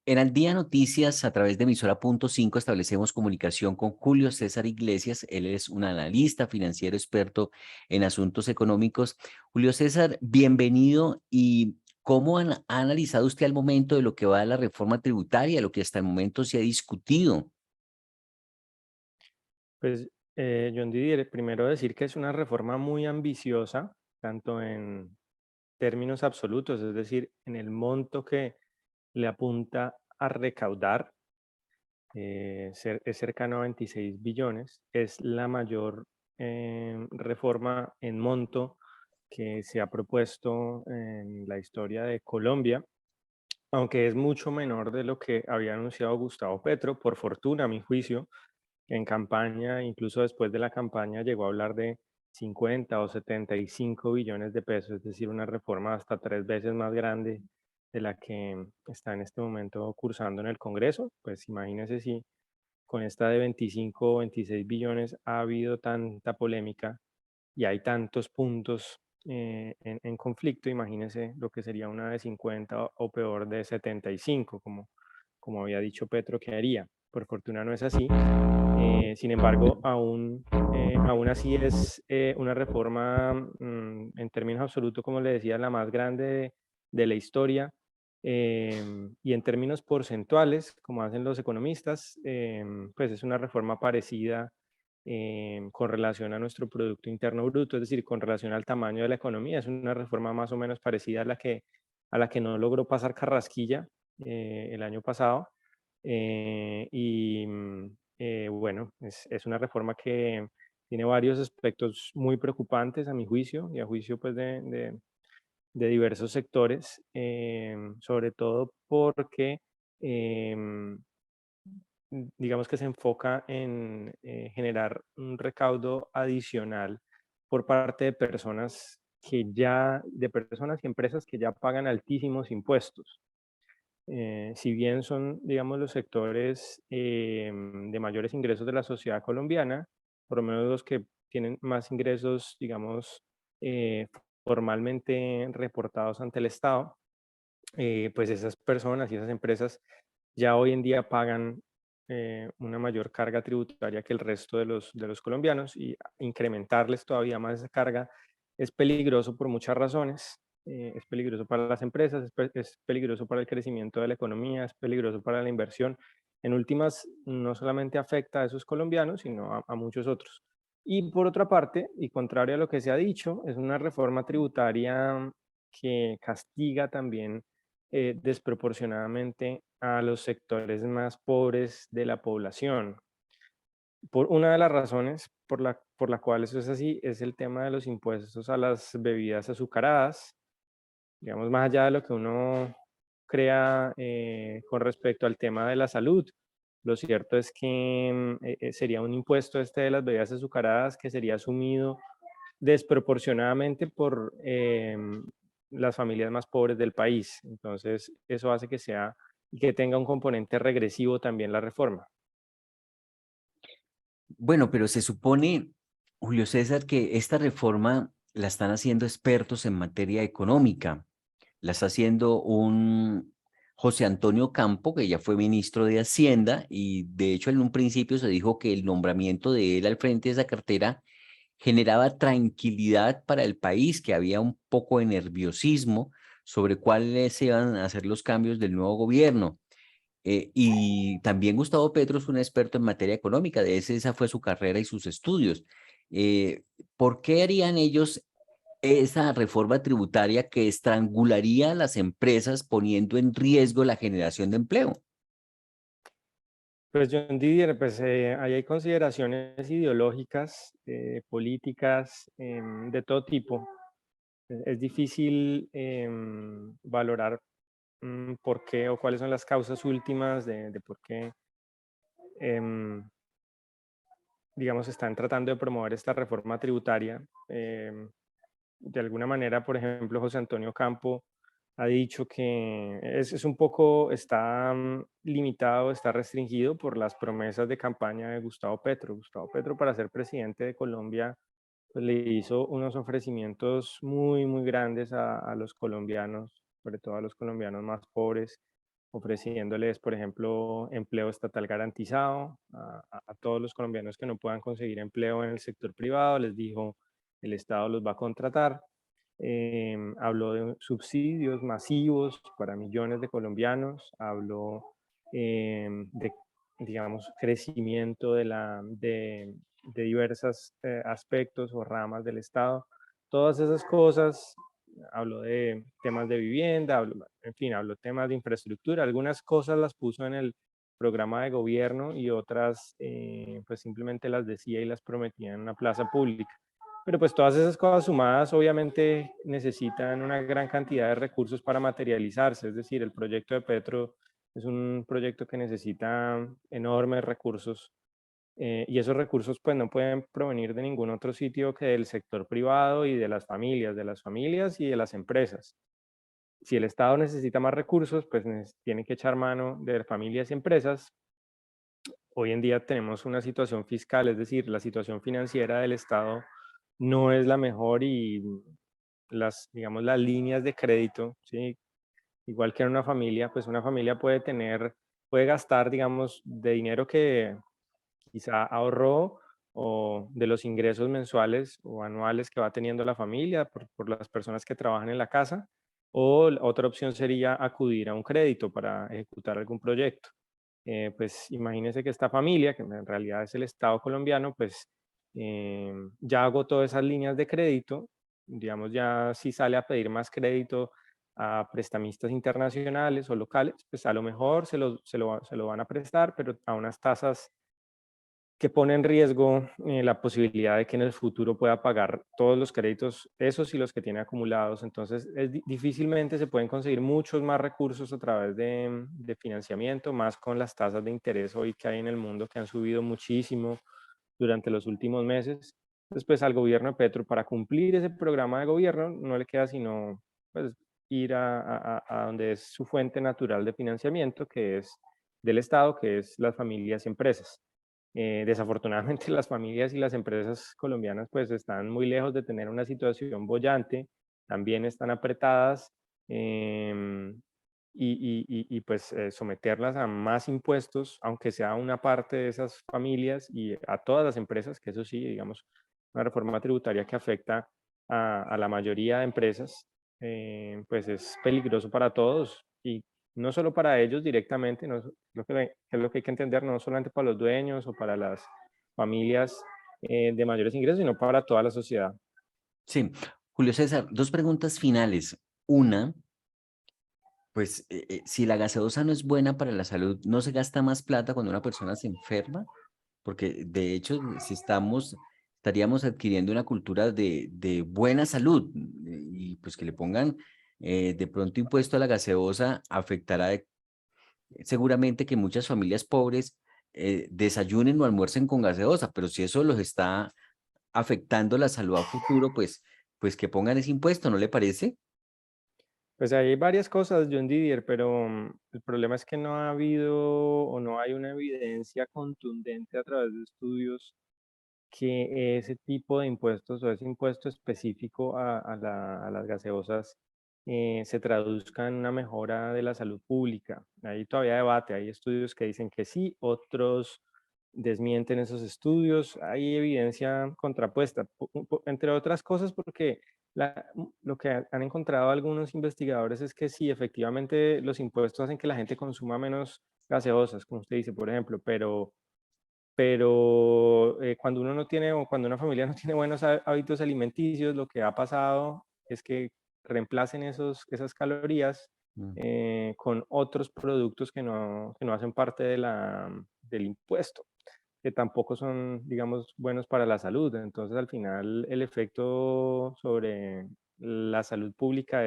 En Al Día Noticias, a través de Emisora.5, establecemos comunicación con Julio César Iglesias. Él es un analista financiero experto en asuntos económicos. Julio César, bienvenido. ¿Y cómo ha analizado usted al momento de lo que va a la reforma tributaria, lo que hasta el momento se ha discutido? Pues, John Didier, primero decir que es una reforma muy ambiciosa, tanto en términos absolutos, es decir, en el monto que le apunta a recaudar, es cercano a 26 billones, es la mayor reforma en monto que se ha propuesto en la historia de Colombia, aunque es mucho menor de lo que había anunciado Gustavo Petro, por fortuna, a mi juicio. En campaña, incluso después de la campaña, llegó a hablar de 50 o 75 billones de pesos, es decir, una reforma hasta 3 veces más grande de la que está en este momento cursando en el Congreso. Pues imagínese si con esta de 25 o 26 billones ha habido tanta polémica y hay tantos puntos en conflicto, imagínese lo que sería una de 50 o peor de 75, como había dicho Petro que haría. Por fortuna no es así. Sin embargo, aún así es una reforma, en términos absolutos, como le decía, la más grande de la historia. Y en términos porcentuales, como hacen los economistas, pues es una reforma parecida con relación a nuestro Producto Interno Bruto, es decir, con relación al tamaño de la economía. Es una reforma más o menos parecida a la que no logró pasar Carrasquilla el año pasado. Bueno, es una reforma que tiene varios aspectos muy preocupantes a mi juicio y a juicio pues, de diversos sectores, sobre todo porque em, digamos que se enfoca en generar un recaudo adicional por parte de personas y empresas que ya pagan altísimos impuestos. Si bien son, digamos, los sectores de mayores ingresos de la sociedad colombiana, por lo menos los que tienen más ingresos, digamos, eh, formalmente reportados ante el Estado, pues esas personas y esas empresas ya hoy en día pagan una mayor carga tributaria que el resto de los colombianos, y incrementarles todavía más esa carga es peligroso por muchas razones. Es peligroso para las empresas, es peligroso para el crecimiento de la economía, es peligroso para la inversión. En últimas, no solamente afecta a esos colombianos, sino a muchos otros. Y por otra parte, y contrario a lo que se ha dicho, es una reforma tributaria que castiga también desproporcionadamente a los sectores más pobres de la población. Por una de las razones por la cual eso es así es el tema de los impuestos a las bebidas azucaradas. Digamos, más allá de lo que uno crea con respecto al tema de la salud, lo cierto es que sería un impuesto este de las bebidas azucaradas que sería asumido desproporcionadamente por las familias más pobres del país. Entonces, eso hace que sea y que tenga un componente regresivo también la reforma. Bueno, pero se supone, Julio César, que esta reforma la están haciendo expertos en materia económica. La está haciendo un José Antonio Campo, que ya fue ministro de Hacienda, y de hecho en un principio se dijo que el nombramiento de él al frente de esa cartera generaba tranquilidad para el país, que había un poco de nerviosismo sobre cuáles iban a ser los cambios del nuevo gobierno. Y también Gustavo Petro es un experto en materia económica, esa fue su carrera y sus estudios. Eh, ¿Por qué harían ellos esa reforma tributaria que estrangularía a las empresas poniendo en riesgo la generación de empleo? Pues John Didier, pues ahí hay consideraciones ideológicas, políticas, de todo tipo. Es difícil valorar por qué o cuáles son las causas últimas de por qué em, digamos, están tratando de promover esta reforma tributaria. De alguna manera, por ejemplo, José Antonio Campo ha dicho que es un poco, está limitado, está restringido por las promesas de campaña de Gustavo Petro. Gustavo Petro, para ser presidente de Colombia, pues le hizo unos ofrecimientos muy, muy grandes a los colombianos, sobre todo a los colombianos más pobres, ofreciéndoles, por ejemplo, empleo estatal garantizado a todos los colombianos que no puedan conseguir empleo en el sector privado. Les dijo, el Estado los va a contratar. Habló de subsidios masivos para millones de colombianos. Habló de, digamos, crecimiento de diversos aspectos o ramas del Estado. Todas esas cosas. Habló de temas de vivienda, en fin, habló temas de infraestructura. Algunas cosas las puso en el programa de gobierno y otras pues simplemente las decía y las prometía en una plaza pública. Pero pues todas esas cosas sumadas obviamente necesitan una gran cantidad de recursos para materializarse. Es decir, el proyecto de Petro es un proyecto que necesita enormes recursos y esos recursos pues no pueden provenir de ningún otro sitio que del sector privado y de las familias y de las empresas. Si el Estado necesita más recursos, pues tiene que echar mano de familias y empresas. Hoy en día tenemos una situación fiscal, es decir, la situación financiera del Estado no es la mejor y digamos, las líneas de crédito, ¿sí? Igual que en una familia, pues una familia puede gastar, digamos, de dinero que quizá ahorró o de los ingresos mensuales o anuales que va teniendo la familia por las personas que trabajan en la casa, o otra opción sería acudir a un crédito para ejecutar algún proyecto. Pues imagínense que esta familia, que en realidad es el Estado colombiano, pues ya agotó esas líneas de crédito, digamos, ya si sale a pedir más crédito a prestamistas internacionales o locales, pues a lo mejor se lo van a prestar, pero a unas tasas que pone en riesgo la posibilidad de que en el futuro pueda pagar todos los créditos, esos y los que tiene acumulados. Entonces, difícilmente se pueden conseguir muchos más recursos a través de financiamiento, más con las tasas de interés hoy que hay en el mundo que han subido muchísimo durante los últimos meses. Después al gobierno de Petro, para cumplir ese programa de gobierno, no le queda sino pues, ir a donde es su fuente natural de financiamiento, que es del Estado, que es las familias y empresas. Desafortunadamente las familias y las empresas colombianas pues están muy lejos de tener una situación boyante, también están apretadas pues someterlas a más impuestos, aunque sea una parte de esas familias y a todas las empresas, que eso sí, digamos, una reforma tributaria que afecta a la mayoría de empresas, pues es peligroso para todos y no solo para ellos directamente, no, es lo que hay que entender, no solamente para los dueños o para las familias de mayores ingresos, sino para toda la sociedad. Sí, Julio César, dos preguntas finales. Una, pues si la gaseosa no es buena para la salud, ¿no se gasta más plata cuando una persona se enferma? Porque de hecho, si estaríamos adquiriendo una cultura de buena salud y pues que le pongan de pronto impuesto a la gaseosa afectará seguramente que muchas familias pobres desayunen o almuercen con gaseosa, pero si eso los está afectando la salud a futuro, pues que pongan ese impuesto, ¿no le parece? Pues hay varias cosas, John Didier, pero el problema es que no ha habido o no hay una evidencia contundente a través de estudios que ese tipo de impuestos o ese impuesto específico a las gaseosas se traduzca en una mejora de la salud pública. Hay todavía debate, hay estudios que dicen que sí, otros desmienten esos estudios, hay evidencia contrapuesta, entre otras cosas porque lo que han encontrado algunos investigadores es que sí, efectivamente los impuestos hacen que la gente consuma menos gaseosas, como usted dice, por ejemplo, pero cuando uno no tiene o cuando una familia no tiene buenos hábitos alimenticios, lo que ha pasado es que reemplacen esas calorías Mm. con otros productos que no hacen parte del impuesto, que tampoco son, digamos, buenos para la salud. Entonces, al final, el efecto sobre la salud pública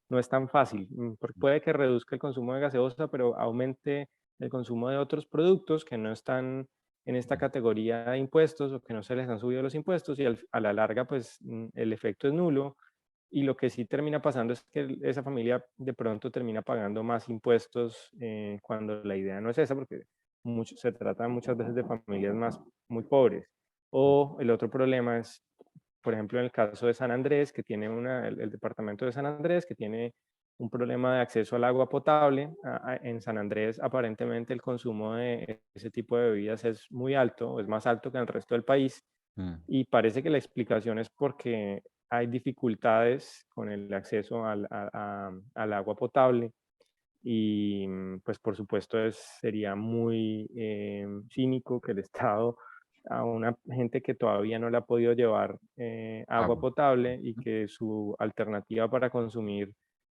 no es tan fácil, porque puede que reduzca el consumo de gaseosa, pero aumente el consumo de otros productos que no están en esta categoría de impuestos o que no se les han subido los impuestos y a la larga pues el efecto es nulo y lo que sí termina pasando es que esa familia de pronto termina pagando más impuestos cuando la idea no es esa porque se trata muchas veces de familias muy pobres. O el otro problema es, por ejemplo, en el caso de San Andrés, que tiene el departamento de San Andrés, que tiene un problema de acceso al agua potable. En San Andrés aparentemente el consumo de ese tipo de bebidas es muy alto, es más alto que en el resto del país, Mm. y parece que la explicación es porque hay dificultades con el acceso al agua potable y pues por supuesto sería muy cínico que el Estado a una gente que todavía no le ha podido llevar agua Agua. potable y que su alternativa para consumir,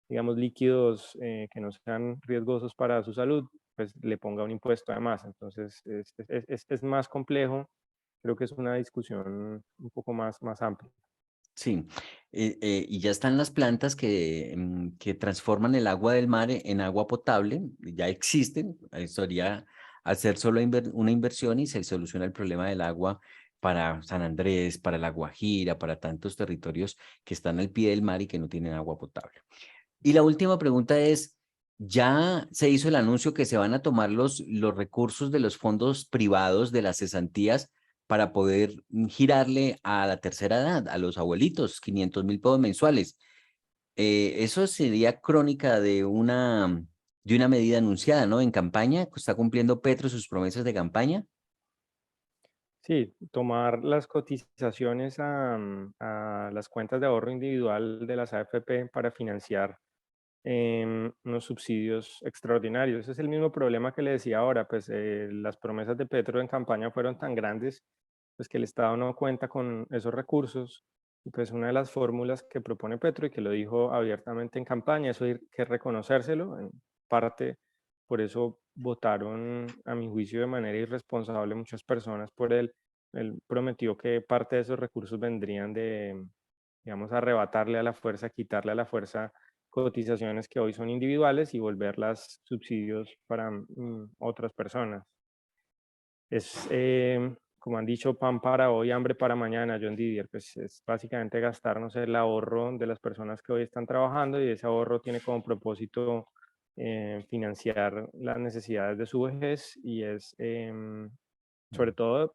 digamos, líquidos que no sean riesgosos para su salud, pues le ponga un impuesto además. Entonces es más complejo, creo que es una discusión un poco más amplia. Sí, y ya están las plantas que transforman el agua del mar en agua potable, ya existen, sería hacer solo una inversión y se soluciona el problema del agua para San Andrés, para La Guajira, para tantos territorios que están al pie del mar y que no tienen agua potable. Y la última pregunta es, ya se hizo el anuncio que se van a tomar los recursos de los fondos privados de las cesantías para poder girarle a la tercera edad, a los abuelitos, 500.000 pesos mensuales. Eso sería crónica de una medida anunciada, ¿no? En campaña, ¿está cumpliendo Petro sus promesas de campaña? Sí, tomar las cotizaciones a las cuentas de ahorro individual de las AFP para financiar unos subsidios extraordinarios. Ese es el mismo problema que le decía ahora, pues las promesas de Petro en campaña fueron tan grandes, pues que el Estado no cuenta con esos recursos. Y pues una de las fórmulas que propone Petro y que lo dijo abiertamente en campaña, eso hay que reconocérselo, en parte por eso votaron, a mi juicio, de manera irresponsable muchas personas por él. Él prometió que parte de esos recursos vendrían de, digamos, arrebatarle a la fuerza, quitarle a la fuerza cotizaciones que hoy son individuales y volverlas subsidios para otras personas. Es, como han dicho, pan para hoy, hambre para mañana, John Didier, pues es básicamente gastarnos el ahorro de las personas que hoy están trabajando y ese ahorro tiene como propósito financiar las necesidades de su vejez y es sobre todo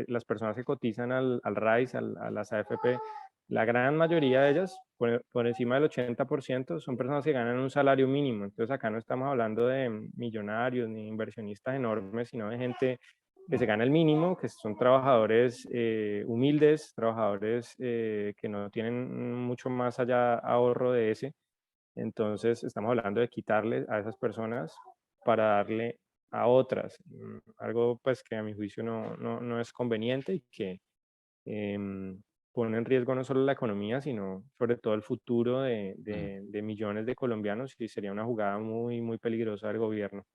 las personas que cotizan al RAIS, a las AFP, la gran mayoría de ellas, por encima del 80%, son personas que ganan un salario mínimo. Entonces acá no estamos hablando de millonarios ni inversionistas enormes, sino de gente que se gana el mínimo, que son trabajadores humildes, trabajadores que no tienen mucho más allá ahorro de ese. Entonces estamos hablando de quitarle a esas personas para darle a otras, algo pues que a mi juicio no es conveniente y que em, pone en riesgo no solo la economía, sino sobre todo el futuro Mm. de millones de colombianos y sería una jugada muy peligrosa del gobierno.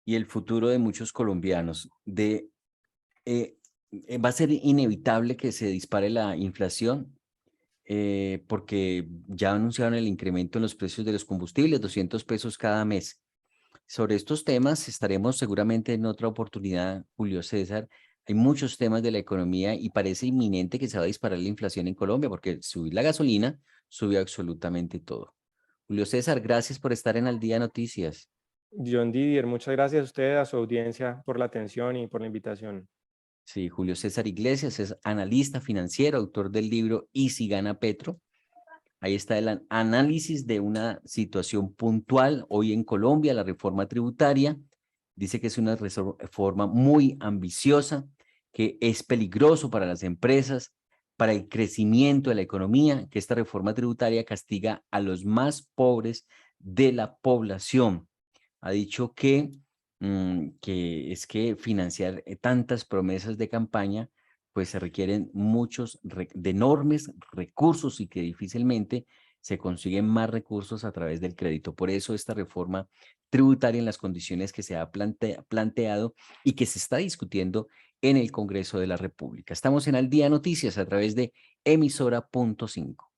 Y el futuro de muchos colombianos. Eh, Va a ser inevitable que se dispare la inflación, porque ya anunciaron el incremento en los precios de los combustibles, 200 pesos cada mes. Sobre estos temas estaremos seguramente en otra oportunidad, Julio César. Hay muchos temas de la economía y parece inminente que se va a disparar la inflación en Colombia porque subir la gasolina subió absolutamente todo. Julio César, gracias por estar en Al Día Noticias. John Didier, muchas gracias a usted, a su audiencia por la atención y por la invitación. Sí, Julio César Iglesias es analista financiero, autor del libro Y si gana Petro. Ahí está el análisis de una situación puntual hoy en Colombia, la reforma tributaria. Dice que es una reforma muy ambiciosa, que es peligroso para las empresas, para el crecimiento de la economía, que esta reforma tributaria castiga a los más pobres de la población. Ha dicho que es que financiar tantas promesas de campaña, pues se requieren de enormes recursos y que difícilmente se consiguen más recursos a través del crédito. Por eso esta reforma tributaria en las condiciones que se ha planteado y que se está discutiendo en el Congreso de la República. Estamos en Al Día Noticias a través de emisora.5.